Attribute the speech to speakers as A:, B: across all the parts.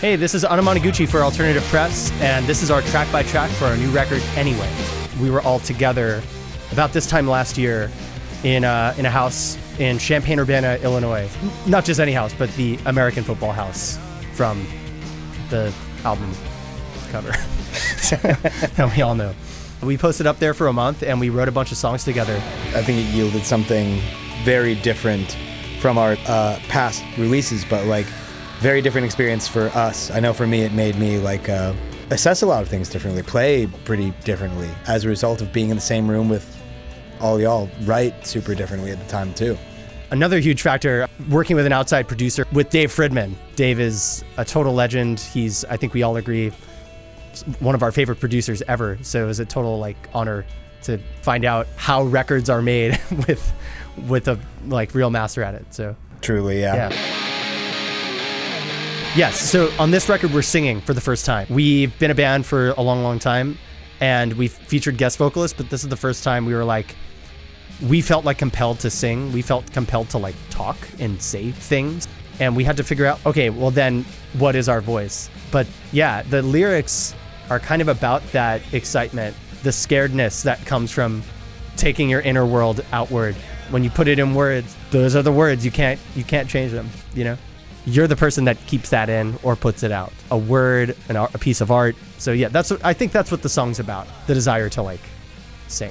A: Hey, this is Anamanaguchi for Alternative Press, and this is our track by track for our new record, Anyway. We were all together about this time last year in a house in Champaign-Urbana, Illinois. Not just any house, but the American Football house from the album cover that we all know. We posted up there for a month, and we wrote a bunch of songs together.
B: I think it yielded something very different from our past releases, but like very different experience for us. I know for me, it made me like assess a lot of things differently, play pretty differently as a result of being in the same room with all y'all, write super differently at the time too.
A: Another huge factor, working with an outside producer, with Dave Fridman. Dave is a total legend. He's, I think we all agree, one of our favorite producers ever. So it was a total like honor to find out how records are made with a like real master at it. So
B: truly, yeah.
A: Yes, so on this record, we're singing for the first time. We've been a band for a long, long time, and we've featured guest vocalists, but this is the first time we were like, we felt like compelled to sing. We felt compelled to like talk and say things, and we had to figure out, okay, well then, what is our voice? But yeah, the lyrics are kind of about that excitement, the scaredness that comes from taking your inner world outward. When you put it in words, those are the words. You can't change them, you know? You're the person that keeps that in or puts it out. A word, a piece of art. So yeah, I think that's what the song's about. The desire to like sing.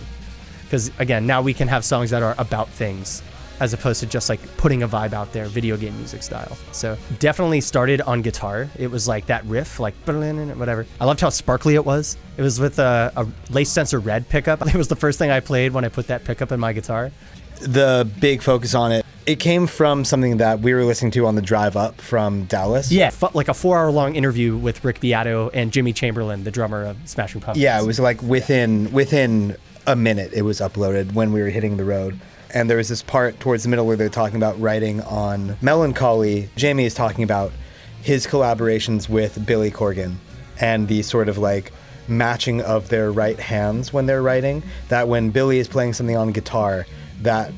A: Because again, now we can have songs that are about things as opposed to just like putting a vibe out there, video game music style. So definitely started on guitar. It was like that riff, like whatever. I loved how sparkly it was. It was with a lace sensor red pickup. It was the first thing I played when I put that pickup in my guitar.
B: The big focus on it, it came from something that we were listening to on the drive up from Dallas.
A: Yeah, like a 4-hour-long interview with Rick Beato and Jimmy Chamberlain, the drummer of Smashing Pumpkins.
B: Yeah, it was like within a minute it was uploaded when we were hitting the road. And there was this part towards the middle where they're talking about writing on Melancholy. Jamie is talking about his collaborations with Billy Corgan and the sort of like matching of their right hands when they're writing. That when Billy is playing something on guitar, that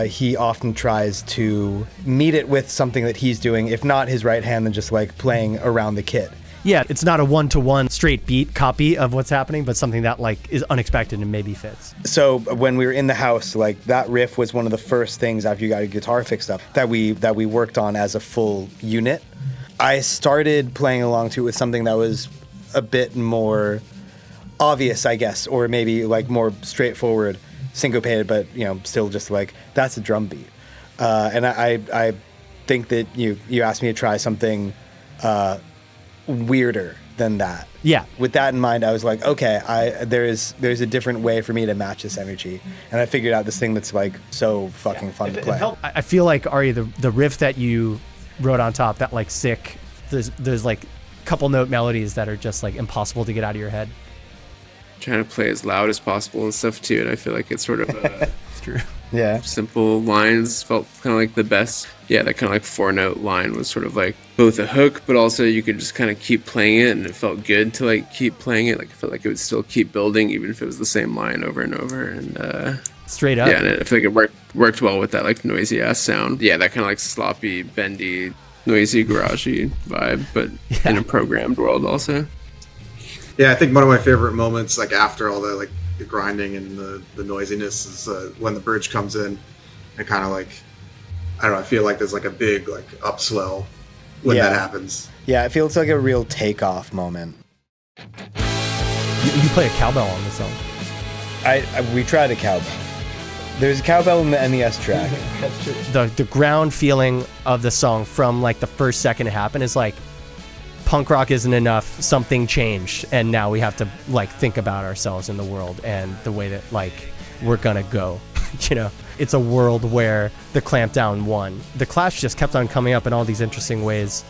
B: he often tries to meet it with something that he's doing, if not his right hand, then just like playing around the kit.
A: Yeah, it's not a one-to-one straight beat copy of what's happening, but something that like is unexpected and maybe fits.
B: So when we were in the house, like that riff was one of the first things after you got your guitar fixed up that we worked on as a full unit. I started playing along to it with something that was a bit more obvious, I guess, or maybe like more straightforward, syncopated, but you know, still just like that's a drum beat. And I think that you asked me to try something weirder than that.
A: Yeah.
B: With that in mind, I was like, okay, there's a different way for me to match this energy, and I figured out this thing that's like so fucking fun to play.
A: I feel like Ari, the riff that you wrote on top, that like sick, there's like couple note melodies that are just like impossible to get out of your head.
C: Trying to play as loud as possible and stuff too, and I feel like it's sort of
A: it's true.
B: Yeah.
C: Simple lines felt kind of like the best. Yeah, that kind of like 4-note line was sort of like both a hook, but also you could just kind of keep playing it, and it felt good to like keep playing it. Like I felt like it would still keep building even if it was the same line over and over. And
A: straight up.
C: Yeah, and I feel like it worked well with that like noisy ass sound. Yeah, that kind of like sloppy, bendy, noisy, garagey vibe, but in a programmed world also.
D: Yeah, I think one of my favorite moments, like after all the like the grinding and the noisiness, is when the bridge comes in and kind of like, I don't know, I feel like there's like a big like upswell when that happens.
B: Yeah, it feels like a real takeoff moment.
A: You play a cowbell on the song.
B: We tried a cowbell. There's a cowbell in the NES track.
A: That's true. The ground feeling of the song from like the first second it happened is like, punk rock isn't enough, something changed, and now we have to like think about ourselves in the world and the way that like we're gonna go. You know, it's a world where the clampdown won. The Clash just kept on coming up in all these interesting ways.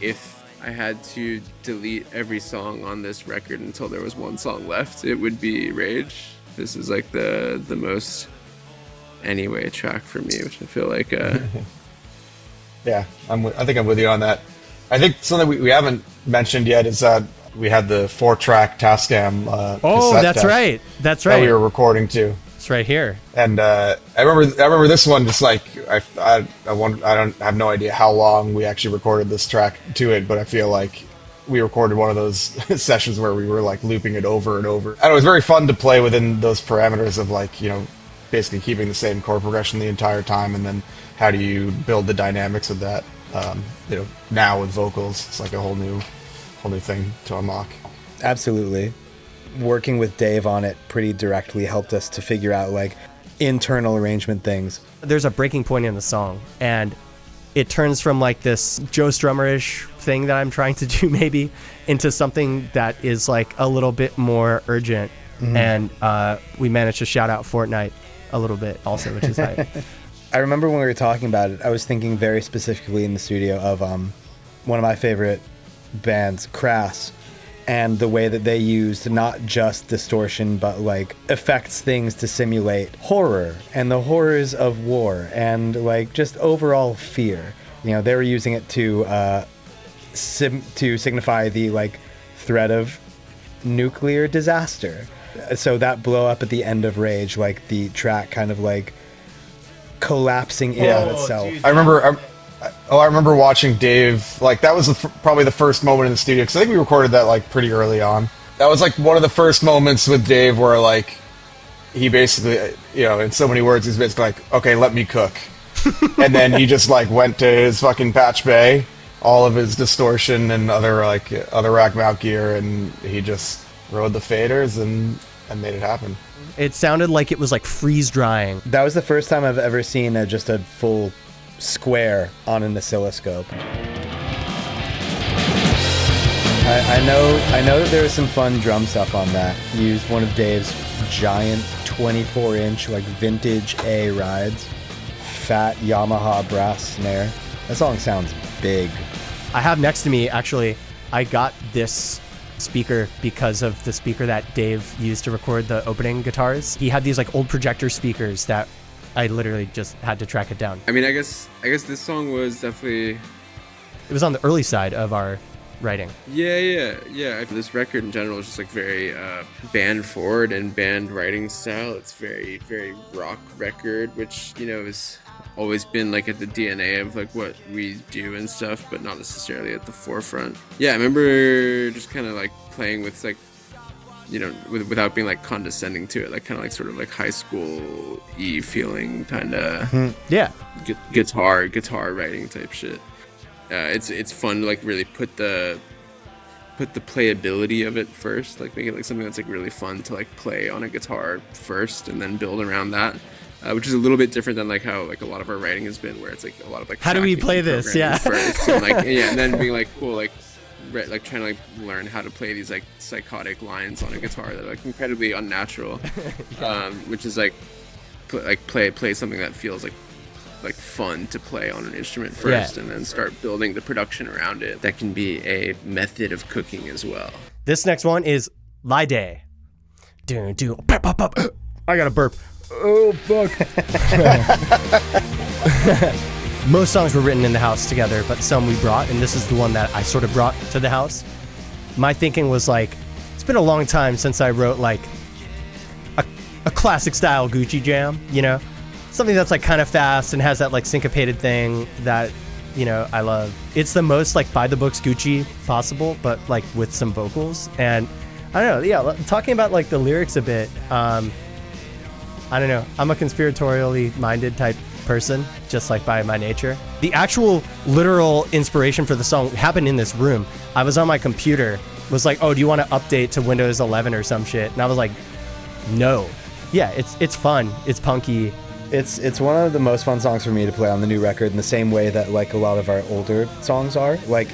C: If I had to delete every song on this record until there was one song left, it would be Rage. This is like the most Anyway track for me, which I feel like
E: yeah, I think I'm with you on that. I think something we haven't mentioned yet is that we had the 4-track Tascam cassette
A: that's
E: deck
A: right. That's right.
E: That we were recording to.
A: It's right here.
E: And I remember this one just like I don't have no idea how long we actually recorded this track to it, but I feel like we recorded one of those sessions where we were like looping it over and over. And it was very fun to play within those parameters of like, basically keeping the same chord progression the entire time, and then how do you build the dynamics of that? Now with vocals, it's like a whole new thing to unlock.
B: Absolutely. Working with Dave on it pretty directly helped us to figure out like internal arrangement things.
A: There's a breaking point in the song, and it turns from like this Joe Strummer-ish thing that I'm trying to do maybe into something that is like a little bit more urgent. And we managed to shout out Fortnite a little bit also, which is hype.
B: I remember when we were talking about it, I was thinking very specifically in the studio of one of my favorite bands, Crass, and the way that they used not just distortion, but like affects things to simulate horror and the horrors of war and like just overall fear. They were using it to signify the like threat of nuclear disaster. So that blow up at the end of Rage, like the track kind of like collapsing in on itself.
E: Dude, I remember watching Dave, like that was probably the first moment in the studio, because I think we recorded that like pretty early on. That was like one of the first moments with Dave where like he basically, in so many words, he's basically like, okay, let me cook. And then he just like went to his fucking patch bay, all of his distortion and other rack mount gear, and he just rode the faders and made it happen.
A: It sounded like it was like freeze drying.
B: That was the first time I've ever seen just a full square on an oscilloscope. I know that there was some fun drum stuff on that. Used one of Dave's giant 24-inch like vintage A rides, fat Yamaha brass snare. That song sounds big.
A: I have next to me, actually, I got this speaker because of the speaker that Dave used to record the opening guitars. He had these like old projector speakers that I literally just had to track it down.
C: I mean, I guess this song was definitely...
A: It was on the early side of our writing.
C: Yeah. This record in general is just like very band forward and band writing style. It's very, very rock record, which, has always been like at the DNA of like what we do and stuff, but not necessarily at the forefront. Yeah, I remember just kind of like playing with like, without being like condescending to it, like kind of like sort of like high school feeling kind of
A: Yeah,
C: guitar writing type shit. It's fun to like really put the playability of it first, like make it like something that's like really fun to like play on a guitar first and then build around that. Which is a little bit different than like how like a lot of our writing has been, where it's like a lot of like
A: how do we
C: tracking
A: play
C: and
A: this?
C: programming
A: Yeah.
C: first, and like and then being like cool, like trying to like learn how to play these like psychotic lines on a guitar that are like incredibly unnatural, which is like play something that feels like fun to play on an instrument first, and then start building the production around it. That can be a method of cooking as well.
A: This next one is Lieday. I got a burp. Oh, fuck. Most songs were written in the house together, but some we brought, and this is the one that I sort of brought to the house. My thinking was like, it's been a long time since I wrote like a classic style Gucci jam, Something that's like kind of fast and has that like syncopated thing that, I love. It's the most like by the books Gucci possible, but like with some vocals. And I don't know, yeah, talking about like the lyrics a bit, I don't know. I'm a conspiratorially minded type person, just like by my nature. The actual literal inspiration for the song happened in this room. I was on my computer, was like, oh, do you want to update to Windows 11 or some shit? And I was like, no. Yeah, it's fun. It's punky.
B: It's one of the most fun songs for me to play on the new record in the same way that like a lot of our older songs are. Like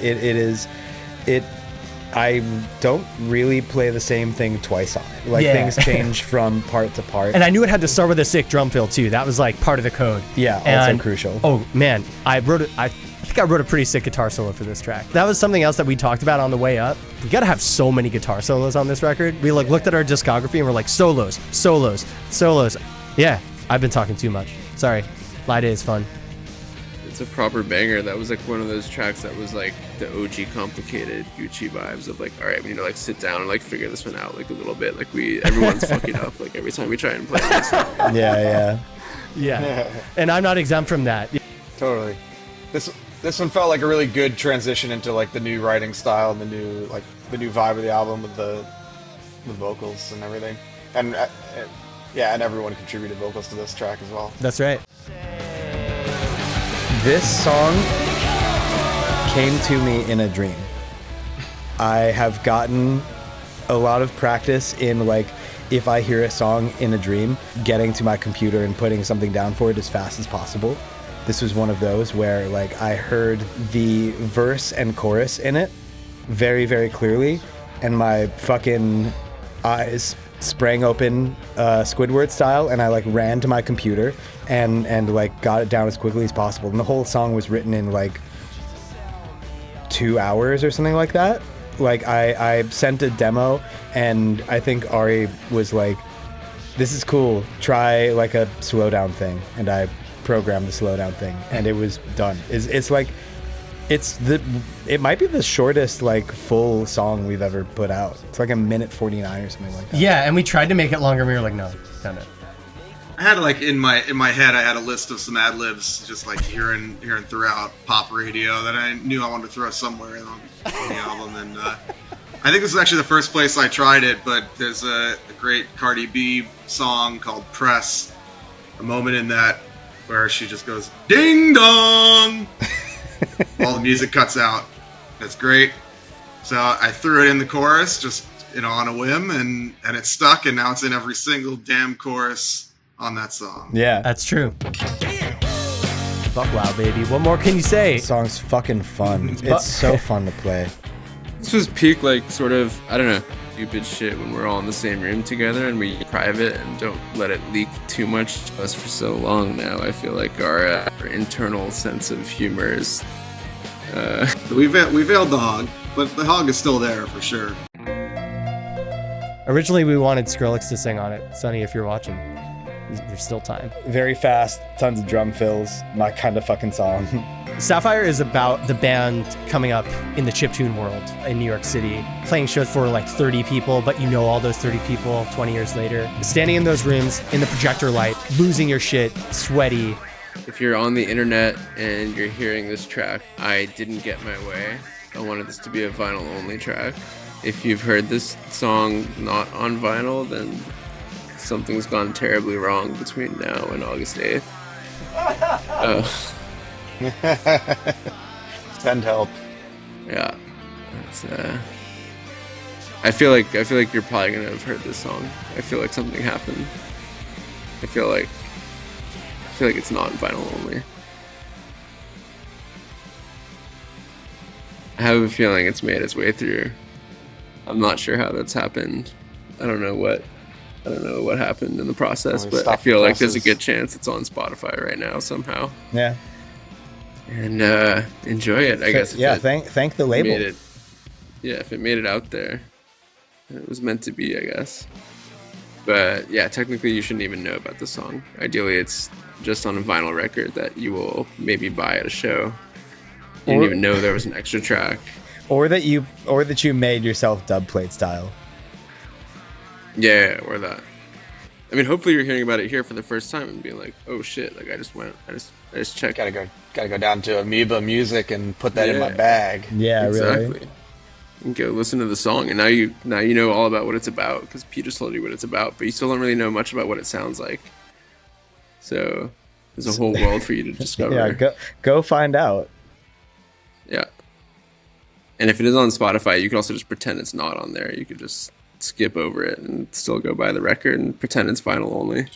B: I don't really play the same thing twice on it. Like things change from part to part.
A: And I knew it had to start with a sick drum fill too. That was like part of the code.
B: Yeah, also crucial.
A: Oh man, I think I wrote a pretty sick guitar solo for this track. That was something else that we talked about on the way up. We gotta have so many guitar solos on this record. We like looked at our discography and we're like, solos. Yeah, I've been talking too much. Sorry. Lieday is fun.
C: It's a proper banger. That was like one of those tracks that was like the OG complicated Gucci vibes of like, all right, we need to like sit down and like figure this one out like a little bit. Like everyone's fucking up like every time we try and play this.
A: Yeah. And I'm not exempt from that.
E: Totally. This one felt like a really good transition into like the new writing style and the new vibe of the album with the vocals and everything. And yeah, and everyone contributed vocals to this track as well.
A: That's right.
B: This song came to me in a dream. I have gotten a lot of practice in, like, if I hear a song in a dream, getting to my computer and putting something down for it as fast as possible. This was one of those where, like, I heard the verse and chorus in it very, very clearly, and my fucking eyes sprang open Squidward style, and I, like, ran to my computer and like, got it down as quickly as possible. And the whole song was written in, like, 2 hours or something like that. Like, I sent a demo, and I think Ari was like, this is cool, try, like, a slowdown thing. And I programmed the slowdown thing, and it was done. It's like, it might be the shortest, like, full song we've ever put out. It's like 1:49 or something like that.
A: Yeah, and we tried to make it longer, and we were like, no, done it.
D: I had, like, in my head, I had a list of some ad libs, just like hearing throughout pop radio that I knew I wanted to throw somewhere on the album. And I think this is actually the first place I tried it, but there's a great Cardi B song called "Press." A moment in that where she just goes ding dong. All the music cuts out. That's great. So I threw it in the chorus, just, you know, on a whim, and it stuck, and now it's in every single damn chorus on that song.
B: Yeah.
A: That's true. Buckwild, baby. What more can you say?
B: The song's fucking fun. It's so fun to play.
C: This was peak, like, sort of, I don't know, stupid shit when we're all in the same room together and we private and don't let it leak too much to us for so long now. I feel like our internal sense of humor is...
D: We veiled the hog, but the hog is still there for sure.
A: Originally, we wanted Skrillex to sing on it. Sonny, if you're watching, there's still time.
B: Very fast, tons of drum fills, my kind of fucking song.
A: Sapphire is about the band coming up in the chiptune world in New York City, playing shows for like 30 people, but you know all those 30 people 20 years later. Standing in those rooms in the projector light, losing your shit, sweaty.
C: If you're on the internet and you're hearing this track, I didn't get my way. I wanted this to be a vinyl-only track. If you've heard this song not on vinyl, then something's gone terribly wrong between now and August 8th.
E: Send help.
C: Yeah, that's, I feel like you're probably gonna have heard this song. I feel like something happened. I feel like it's not vinyl only. I have a feeling it's made its way through. I'm not sure how that's happened. I don't know what happened in the process, but I feel like there's a good chance it's on Spotify right now somehow.
B: Yeah.
C: And enjoy it, I guess.
B: Yeah, thank the label.
C: If it made it out there, it was meant to be, I guess. But yeah, technically you shouldn't even know about the song. Ideally, it's just on a vinyl record that you will maybe buy at a show. You didn't even know there was an extra track.
B: Or that you made yourself dub plate style.
C: Yeah, or that. I mean, hopefully you're hearing about it here for the first time and being like, "Oh shit!" Like I just checked.
E: Gotta go down to Amoeba Music and put that in my bag.
B: Yeah,
C: exactly.
B: Really.
C: And go listen to the song, and now you know all about what it's about because Peter told you what it's about, but you still don't really know much about what it sounds like. So there's a whole world for you to discover.
B: Yeah, go find out.
C: Yeah. And if it is on Spotify, you can also just pretend it's not on there. You could just skip over it and still go buy the record and pretend it's vinyl only. You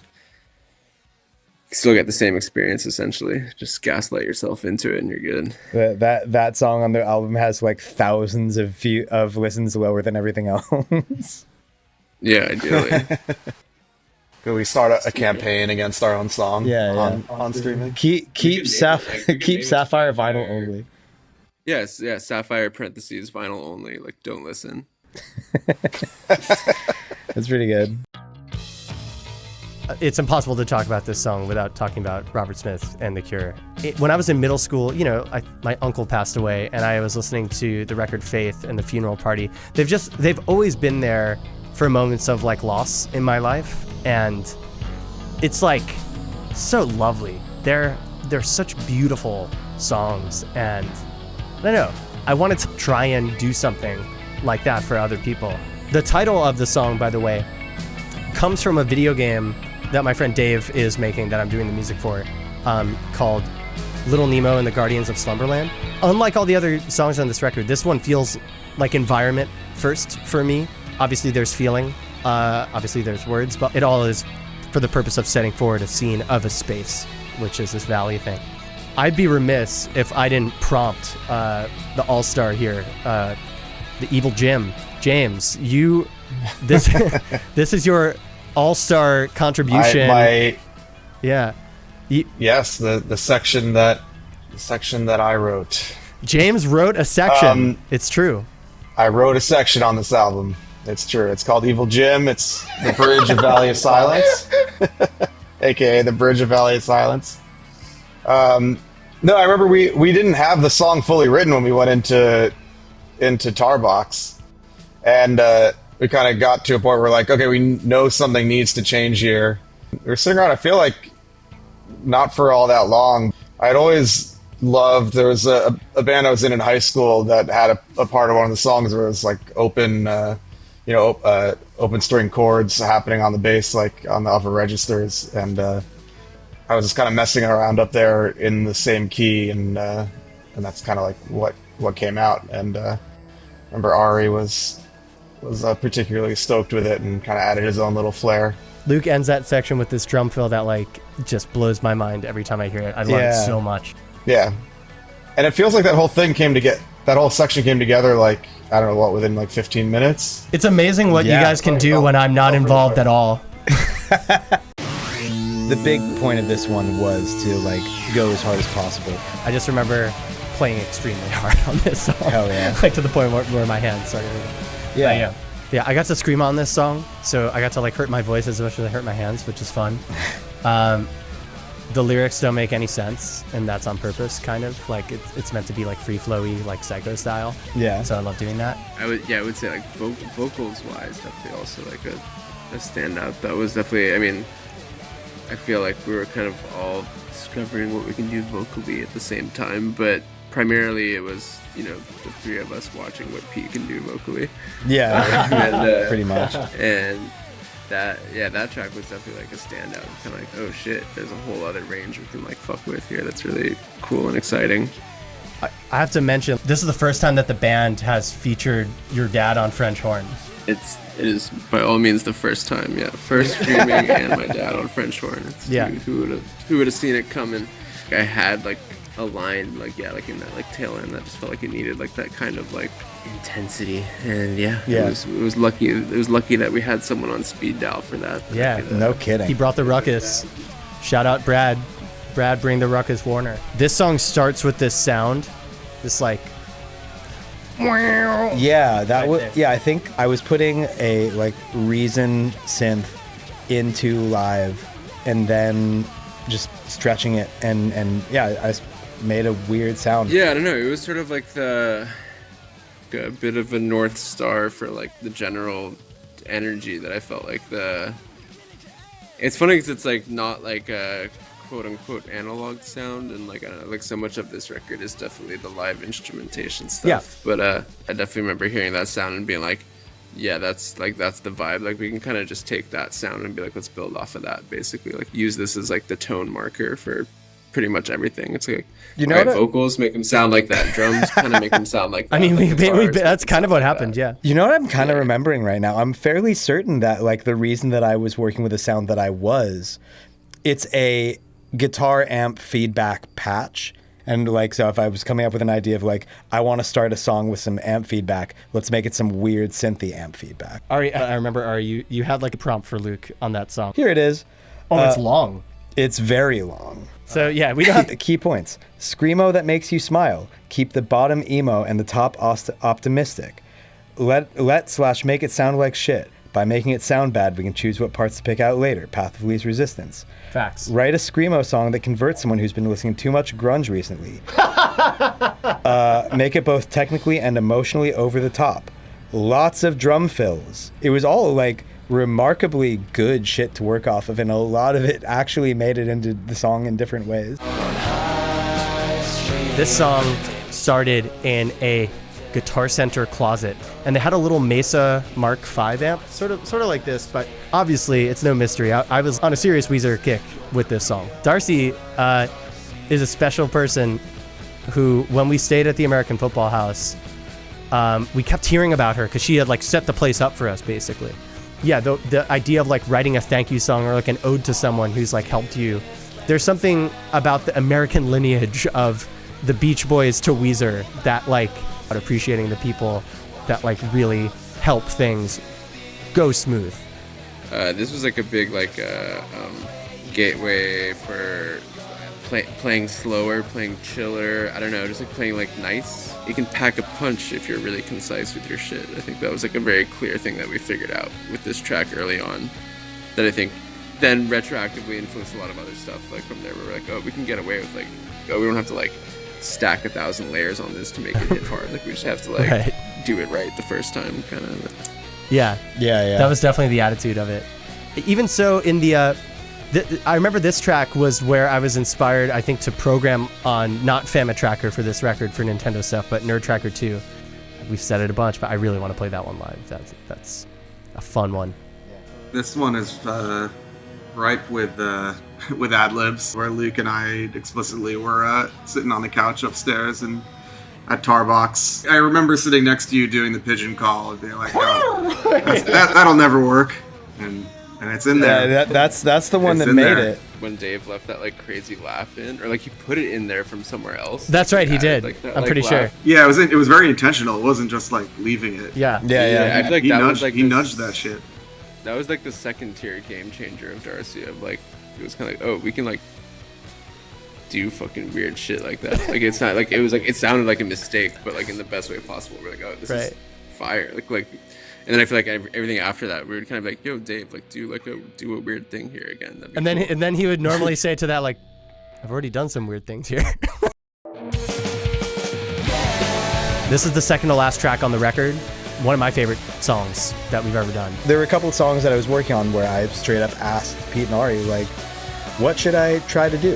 C: still get the same experience, essentially. Just gaslight yourself into it and you're good.
B: That song on the album has like thousands of listens lower than everything else.
C: Yeah, ideally.
E: Could we start a campaign against our own song on streaming?
B: Keep Sapphire vinyl only.
C: Yes, yeah, Sapphire parentheses vinyl only. Like, don't listen.
B: That's pretty good.
A: It's impossible to talk about this song without talking about Robert Smith and The Cure. When I was in middle school, my uncle passed away, and I was listening to the record Faith and The Funeral Party. They've always been there for moments of like loss in my life, and it's like so lovely. They're such beautiful songs, and I don't know, I wanted to try and do something like that for other people. The title of the song, by the way, comes from a video game that my friend Dave is making that I'm doing the music for, called Little Nemo and the Guardians of Slumberland. Unlike all the other songs on this record, this one feels like environment first for me. Obviously there's feeling, obviously there's words, but it all is for the purpose of setting forward a scene of a space, which is this valley thing. I'd be remiss if I didn't prompt the all-star here, the evil James. This this is your all-star contribution. Yeah.
E: Yes, the section that I wrote.
A: James wrote a section. It's true.
E: I wrote a section on this album. It's true. It's called Evil Jim. It's the Bridge of Valley of Silence, aka the Bridge of Valley of Silence. No, I remember we didn't have the song fully written when we went into Tarbox, and we kind of got to a point where like, okay, we know something needs to change here. We were sitting around, I feel like not for all that long. I'd always loved, there was a band I was in high school that had a part of one of the songs where it was like open string chords happening on the bass, like on the upper registers, and I was just kind of messing around up there in the same key, and that's kind of like what came out. And I remember Ari was particularly stoked with it and kind of added his own little flair.
A: Luke ends that section with this drum fill that like just blows my mind every time I hear it. I love it so much.
E: Yeah, and it feels like that whole section came together like, I don't know what, within like 15 minutes.
A: It's amazing what you guys can do when I'm not involved at all.
B: The big point of this one was to like go as hard as possible.
A: I just remember playing extremely hard on this song.
B: Hell yeah.
A: Like to the point where my hands started. Yeah, I got to scream on this song, so I got to like hurt my voice as much as I hurt my hands, which is fun. The lyrics don't make any sense, and that's on purpose, kind of. Like it's meant to be like free flowy, like Psycho style.
B: Yeah.
A: So I love doing that.
C: I would say like vocals wise, definitely also like a standout. That was definitely, I mean, I feel like we were kind of all discovering what we can do vocally at the same time, but primarily it was, the three of us watching what Pete can do vocally.
B: Yeah,
C: and,
B: pretty much.
C: And that track was definitely like a standout. Kind of like, oh shit, there's a whole other range we can like fuck with here. That's really cool and exciting.
A: I have to mention, this is the first time that the band has featured your dad on French horn.
C: It is by all means the first time, yeah. First streaming and my dad on French horn. Who would have seen it coming? I had like a line like in that like tail end that just felt like it needed like that kind of like intensity, and it was lucky that we had someone on speed dial for that.
A: Yeah,
B: no kidding.
A: He brought the ruckus. Shout out Brad, bring the ruckus, Warner. This song starts with this sound, this like
B: yeah, that was I think I was putting a like Reason synth into live and then just stretching it and I made a weird sound.
C: Yeah, I don't know, it was sort of like a bit of a North Star for like the general energy that I felt like it's funny because it's like not like a quote unquote analog sound, and like I don't know, like so much of this record is definitely the live instrumentation stuff.
A: Yeah.
C: But I definitely remember hearing that sound and being like, yeah, that's the vibe. Like we can kind of just take that sound and be like, let's build off of that. Basically, like use this as like the tone marker for pretty much everything. It's like, vocals make them sound like that. Drums kind of make them sound like that.
A: I mean, that's kind of what happened. Yeah.
B: You know what I'm kind of remembering right now? I'm fairly certain that like the reason that I was working with the sound that I was, it's a guitar amp feedback patch. And like, so if I was coming up with an idea of like, I want to start a song with some amp feedback, let's make it some weird synthy amp feedback.
A: Ari, I remember, Ari, you had like a prompt for Luke on that song.
B: Here it is.
A: Oh, it's long.
B: It's very long.
A: So yeah, we don't have
B: key points. Screamo that makes you smile. Keep the bottom emo and the top optimistic. Let / make it sound like shit. By making it sound bad, we can choose what parts to pick out later. Path of least resistance.
A: Facts.
B: Write a screamo song that converts someone who's been listening too much grunge recently. Make it both technically and emotionally over the top. Lots of drum fills. It was all like remarkably good shit to work off of, and a lot of it actually made it into the song in different ways.
F: On high street.
A: This song started in a Guitar Center closet, and they had a little Mesa Mark V amp, sort of like this, but obviously it's no mystery. I was on a serious Weezer kick with this song. Darcie is a special person who, when we stayed at the American Football House, we kept hearing about her because she had like set the place up for us, basically. Yeah, the idea of like writing a thank you song or like an ode to someone who's like helped you. There's something about the American lineage of the Beach Boys to Weezer that like appreciating the people that like really help things go smooth.
C: This was like a big like gateway for playing slower, playing chiller. I don't know, just like playing like nice. You can pack a punch if you're really concise with your shit. I think that was like a very clear thing that we figured out with this track early on. That I think then retroactively influenced a lot of other stuff. Like from there, we're like, oh, we can get away with like, oh, we don't have to like stack 1,000 layers on this to make it hit hard. Like we just have to like do it right the first time, kind of.
A: Yeah. That was definitely the attitude of it. Even so, in I remember this track was where I was inspired, I think, to program on not Fama Tracker for this record for Nintendo stuff, but Nerd Tracker 2. We've said it a bunch, but I really want to play that one live. That's a fun one.
D: This one is ripe with ad libs, where Luke and I explicitly were sitting on the couch upstairs and at Tarbox. I remember sitting next to you doing the pigeon call and being like, "Oh, that'll never work," and it's in there.
B: Yeah, that's the one that made it.
C: When Dave left that like crazy laugh in, or like he put it in there from somewhere else.
A: That's right, he did.
C: Like,
A: I'm pretty sure.
D: Yeah, it was very intentional. It wasn't just like leaving it.
A: Yeah.
C: I feel like
D: He nudged that shit.
C: That was like the second tier game changer of Darcie. Of like, it was kind of like, oh, we can like do fucking weird shit like that. Like it's not like it was like it sounded like a mistake, but like in the best way possible. We're like, oh, this is fire. Like, and then I feel like everything after that, we were kind of like, yo, Dave, like do a weird thing here again.
A: And then he would normally say to that like, I've already done some weird things here. This is the second to last track on the record. One of my favorite songs that we've ever done.
B: There were a couple of songs that I was working on where I straight up asked Pete and Ari, like, what should I try to do?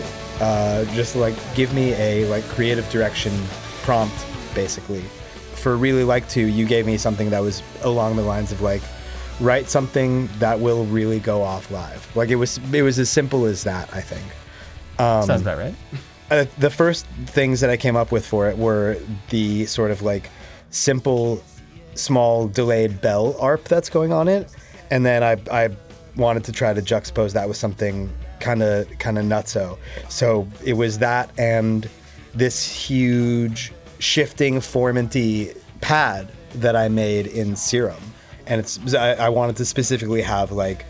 B: Just like give me a like creative direction prompt, basically. For Really Like To, you gave me something that was along the lines of like, write something that will really go off live. Like it was as simple as that, I think.
A: Sounds about right.
B: The first things that I came up with for it were the sort of like simple, small delayed bell arp that's going on it, and then I wanted to try to juxtapose that with something kind of nutso. So it was that and this huge shifting formanty pad that I made in Serum, and I wanted to specifically have like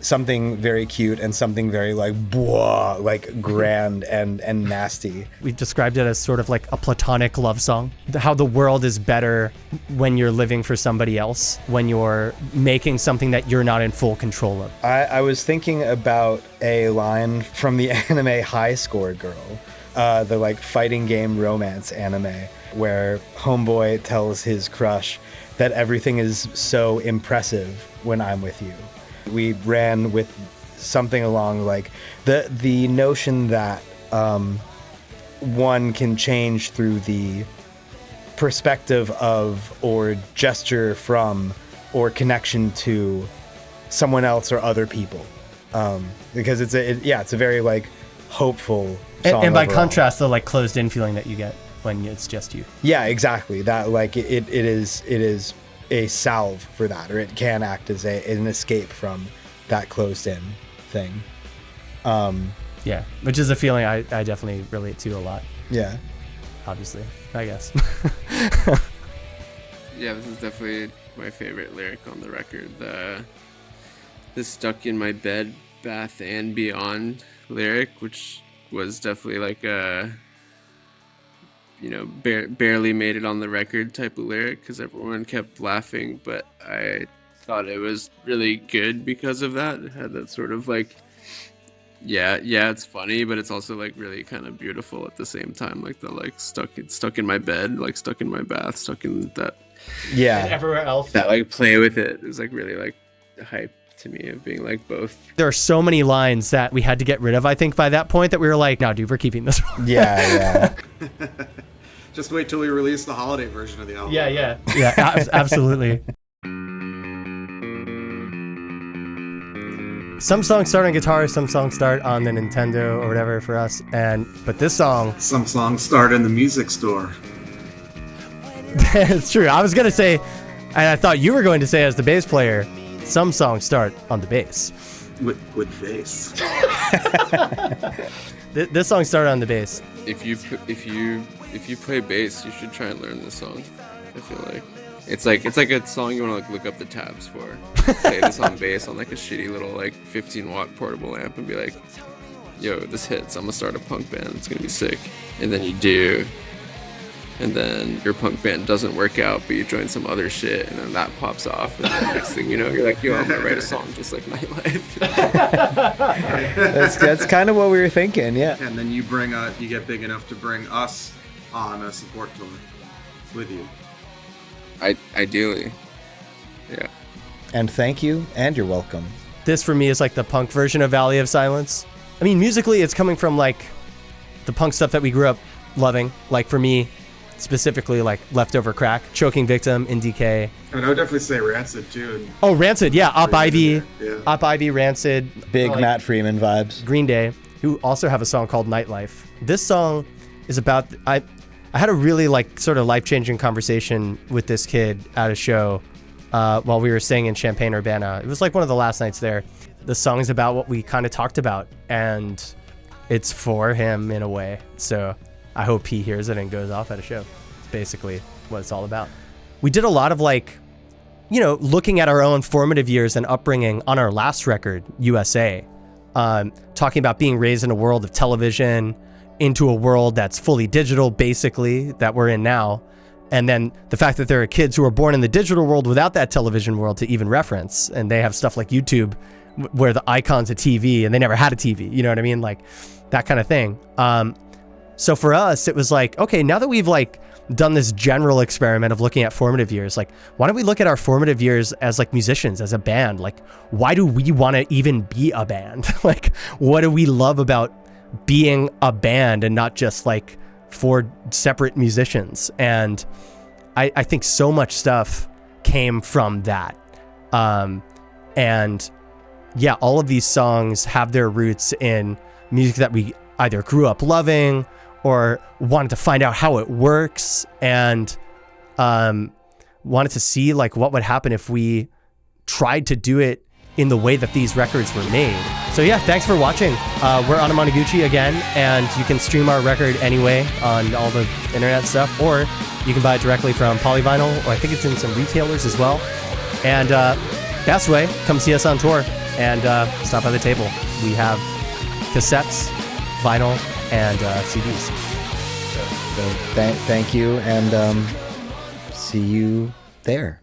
B: something very cute and something very like blah, like grand and nasty.
A: We described it as sort of like a platonic love song. How the world is better when you're living for somebody else, when you're making something that you're not in full control of.
B: I was thinking about a line from the anime High Score Girl, the like fighting game romance anime, where homeboy tells his crush that everything is so impressive when I'm with you. We ran with something along like the notion that one can change through the perspective of or gesture from or connection to someone else or other people, because it's a very like hopeful song
A: and by
B: overall.
A: contrast, the like closed in feeling that you get when it's just you.
B: Yeah, exactly. That like it is a salve for that, or it can act as an escape from that closed in thing.
A: Yeah, which is a feeling I definitely relate to a lot.
B: Yeah,
A: obviously, I guess.
C: Yeah, this is definitely my favorite lyric on the record. The stuck in my bed, bath and beyond lyric, which was definitely like a barely made it on the record type of lyric because everyone kept laughing, but I thought it was really good because of that. It had that sort of like, yeah, it's funny, but it's also like really kind of beautiful at the same time. Like the like stuck in my bed, like stuck in my bath, stuck in that.
B: Yeah.
A: And everywhere else.
C: That like play with it was like really like hype. to me of being like both.
A: There are so many lines that we had to get rid of, I think, by that point, that we were like, no, dude, we're keeping this one.
B: Yeah.
D: Just wait till we release the holiday version of the album.
A: Yeah, absolutely. Some songs start on guitar, some songs start on the Nintendo or whatever for us, but this song...
D: Some songs start in the music store.
A: It's true. I was going to say, and I thought you were going to say as the bass player, some songs start on the bass.
D: With bass.
A: This song started on the bass.
C: If you play bass, you should try and learn this song. I feel like it's like a song you want to like look up the tabs for. Play this on bass on like a shitty little like 15-watt portable amp and be like, yo, this hits. I'm gonna start a punk band. It's gonna be sick. And then you do. And then your punk band doesn't work out, but you join some other shit, and then that pops off. And then next thing you know, you're like, yo, I'm gonna write a song just like Nightlife.
B: That's kind of what we were thinking, yeah.
D: And then you get big enough to bring us on a support tour with you.
C: Ideally, yeah.
B: And thank you, and you're welcome.
A: This for me is like the punk version of Valley of Silence. I mean, musically, it's coming from like the punk stuff that we grew up loving. Like for me, specifically like Leftover Crack, Choking Victim, In Decay.
D: I would definitely say Rancid too.
A: Oh, Rancid, yeah. Up Ivy,
D: Yeah.
A: Up Ivy, Rancid.
B: Big
A: like
B: Matt Freeman vibes.
A: Green Day, who also have a song called Nightlife. This song is about, I had a really like sort of life-changing conversation with this kid at a show while we were staying in Champaign-Urbana. It was like one of the last nights there. The song is about what we kind of talked about, and it's for him in a way. So I hope he hears it and goes off at a show. It's basically what it's all about. We did a lot of like, you know, looking at our own formative years and upbringing on our last record, USA, talking about being raised in a world of television into a world that's fully digital, basically, that we're in now. And then the fact that there are kids who are born in the digital world without that television world to even reference. And they have stuff like YouTube where the icon's a TV and they never had a TV. You know what I mean? Like that kind of thing. So for us, it was like, okay, now that we've like done this general experiment of looking at formative years, like why don't we look at our formative years as like musicians, as a band? Like, why do we want to even be a band? Like, what do we love about being a band and not just like four separate musicians? And I think so much stuff came from that. And yeah, all of these songs have their roots in music that we either grew up loving or wanted to find out how it works, and wanted to see like what would happen if we tried to do it in the way that these records were made. So yeah, thanks for watching. We're Anamanaguchi again, and you can stream our record anyway on all the internet stuff, or you can buy it directly from Polyvinyl, or I think it's in some retailers as well. And best way, come see us on tour and stop by the table. We have cassettes, vinyl, and CDs.
B: So thank you, and see you there.